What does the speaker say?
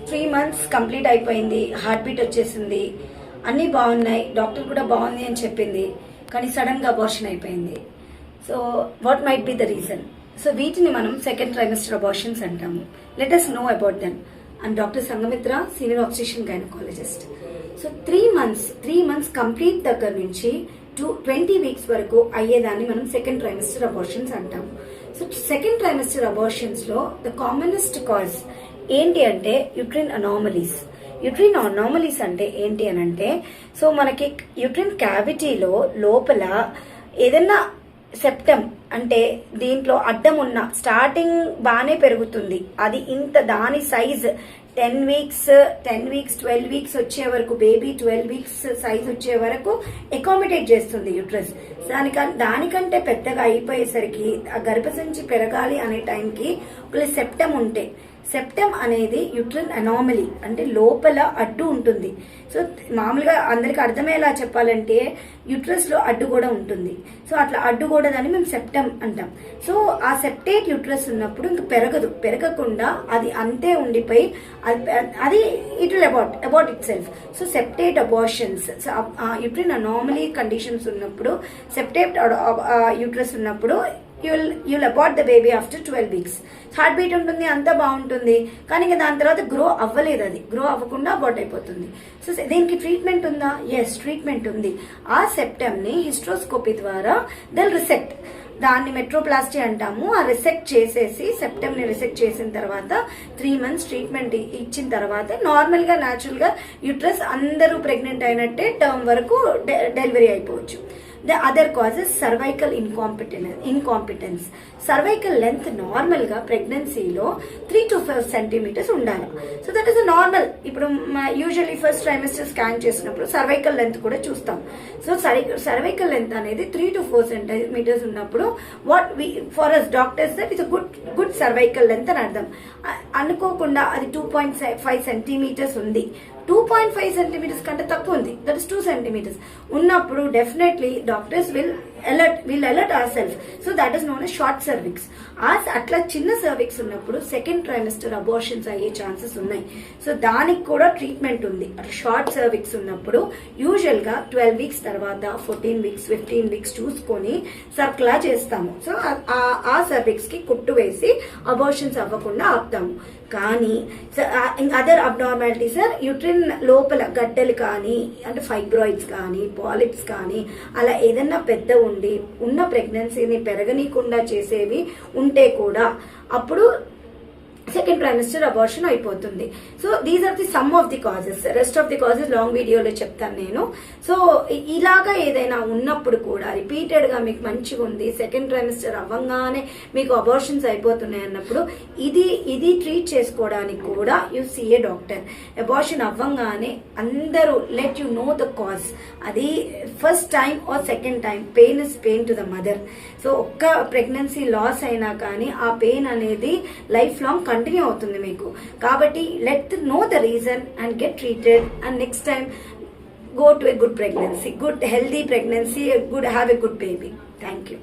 3 months complete అయిపోయింది. Heart beat వచ్చేసింది, అన్నీ బాగున్నాయి, డాక్టర్ కూడా బాగుంది అని చెప్పింది. కానీ సడన్గా అబార్షన్ అయిపోయింది. So what might be the reason? So వీటిని మనం సెకండ్ ట్రైమెస్టర్ అబార్షన్స్ అంటాము. Let us know about them. I'm Dr. Sangamitra, senior obstetrician gynecologist. So 3 months complete దగ్గర నుంచి 20 weeks వరకు అయ్యేదాన్ని మనం సెకండ్ ట్రైమెస్టర్ అబార్షన్స్ అంటాము. సో సెకండ్ ట్రైమెస్టర్ అబార్షన్స్ లో ద కామనెస్ట్ కాజ్ ఏంటి అంటే యూట్రిన్ అనామలీస్. యూట్రిన్ అనామలీస్ అంటే ఏంటి అని అంటే, సో మనకి యూట్రిన్ క్యావిటీలో లోపల ఏదన్నా సెప్టమ్ అంటే దీంట్లో అడ్డం ఉన్న స్టార్టింగ్ బాగానే పెరుగుతుంది, అది ఇంత దాని సైజ్ 10 weeks 12 weeks వచ్చే వరకు, బేబీ 12 weeks సైజ్ వచ్చే వరకు అకామిడేట్ చేస్తుంది యూట్రస్. దానికంటే పెద్దగా అయిపోయేసరికి ఆ గర్భసంచి పెరగాలి అనే టైంకి ఒక సెప్టమ్ ఉంటే, సెప్టమ్ అనేది యూట్రిన్ అనామలీ అంటే లోపల అడ్డు ఉంటుంది. సో మామూలుగా అందరికి అర్థమయ్యేలా చెప్పాలంటే యూట్రస్ లో అడ్డు కూడా ఉంటుంది. సో అట్లా అడ్డు కూడా దాన్ని మేము సెప్టమ్ అంటాం. సో ఆ సెప్టేట్ యూట్రస్ ఉన్నప్పుడు ఇంక పెరగకుండా అది అంతే ఉండిపోయి అది it will about it self. So septate abortions, uterine anomaly conditions ఉన్నప్పుడు, సెప్టేట్ యూట్రస్ ఉన్నప్పుడు you'll abort the baby after 12 weeks. Heart beat ఉంటుంది, అంతా బాగుంటుంది, కానీ ఇంకా దాని తర్వాత గ్రో అవ్వలేదు, అది గ్రో అవ్వకుండా అబార్ట్ అయిపోతుంది. సో దీనికి ట్రీట్మెంట్ ఉందా? ఎస్, ట్రీట్మెంట్ ఉంది. ఆ సెప్టమ్ ని హిస్ట్రోస్కోపీ ద్వారా దెల్ రిసెక్ట్, దాన్ని మెట్రోప్లాస్టీ అంటాము. ఆ రిసెక్ట్ చేసేసి సెప్టమ్ ని రిసెక్ట్ చేసిన తర్వాత 3 months ట్రీట్మెంట్ ఇచ్చిన తర్వాత నార్మల్ గా న్యాచురల్ గా యూట్రస్ అందరూ ప్రెగ్నెంట్ అయినట్టే టర్మ్ వరకు డెలివరీ అయిపోవచ్చు. The other cause is cervical incompetence. Cervical length normal గా ప్రెగ్నెన్సీలో 3 to 4 centimeters ఉండాలి. So that is normal. ఇప్పుడు యూజువల్లీ ఫస్ట్ ట్రైమెస్టర్ స్కాన్ చేసినప్పుడు సర్వైకల్ లెంత్ కూడా చూస్తాం. సో సర్వైకల్ లెంత్ అనేది 3 to 4 centimeters ఉన్నప్పుడు what for us doctors that is good cervical length అని అర్థం. అనుకోకుండా అది 2.5 centimeters ఉంది, 2.5 centimeters కంటే తక్కువ ఉంది, దట్ ఇస్ 2 centimeters ఉన్నప్పుడు definitely doctors will alert ourselves. So that is known as short cervix. అట్లా చిన్న సర్విక్స్ ఉన్నప్పుడు సెకండ్ ట్రైమెస్టర్ అబార్షన్స్ అయ్యే ఛాన్సెస్ ఉన్నాయి. సో దానికి కూడా ట్రీట్మెంట్ ఉంది. అట్లా షార్ట్ సర్విక్స్ ఉన్నప్పుడు యూజువల్ గా 12 weeks తర్వాత 14 weeks 15 weeks చూసుకొని సర్క్లా చేస్తాము. సో ఆ సర్విక్స్ కి కుట్టు వేసి అబార్షన్స్ అవ్వకుండా ఆపుతాము. కానీ అదర్ అబ్నార్మాలిటీస్ యూట్రిన్ లోపల గడ్డలు కానీ, అంటే ఫైబ్రాయిడ్స్ కానీ, పాలిప్స్ కానీ, అలా ఏదన్నా పెద్ద ఉండి ఉన్న ప్రెగ్నెన్సీని పెరగనీయకుండా చేసేవి ఉంటే కూడా అప్పుడు సెకండ్ ట్రైమెస్టర్ అబార్షన్ అయిపోతుంది. So these are the some of the causes. Rest of the causes long వీడియోలో చెప్తాను నేను. సో ఇలాగా ఏదైనా ఉన్నప్పుడు కూడా రిపీటెడ్ గా మీకు మంచిగా ఉంది, సెకండ్ ట్రైమెస్టర్ అవ్వగానే మీకు అబార్షన్స్ అయిపోతున్నాయి అన్నప్పుడు ఇది ట్రీట్ చేసుకోవడానికి కూడా you see a doctor. Abortion అవ్వగానే అందరూ let you know the cause. అది first time or second time pain is pain to the mother. So ఒక్క ప్రెగ్నెన్సీ లాస్ అయినా కానీ ఆ పెయిన్ అనేది లైఫ్ లాంగ్ కంటిన్యూ అవుతుంది మీకు. కాబట్టి let know the reason and get treated and next time go to a good pregnancy, good healthy pregnancy, have a good baby. Thank you.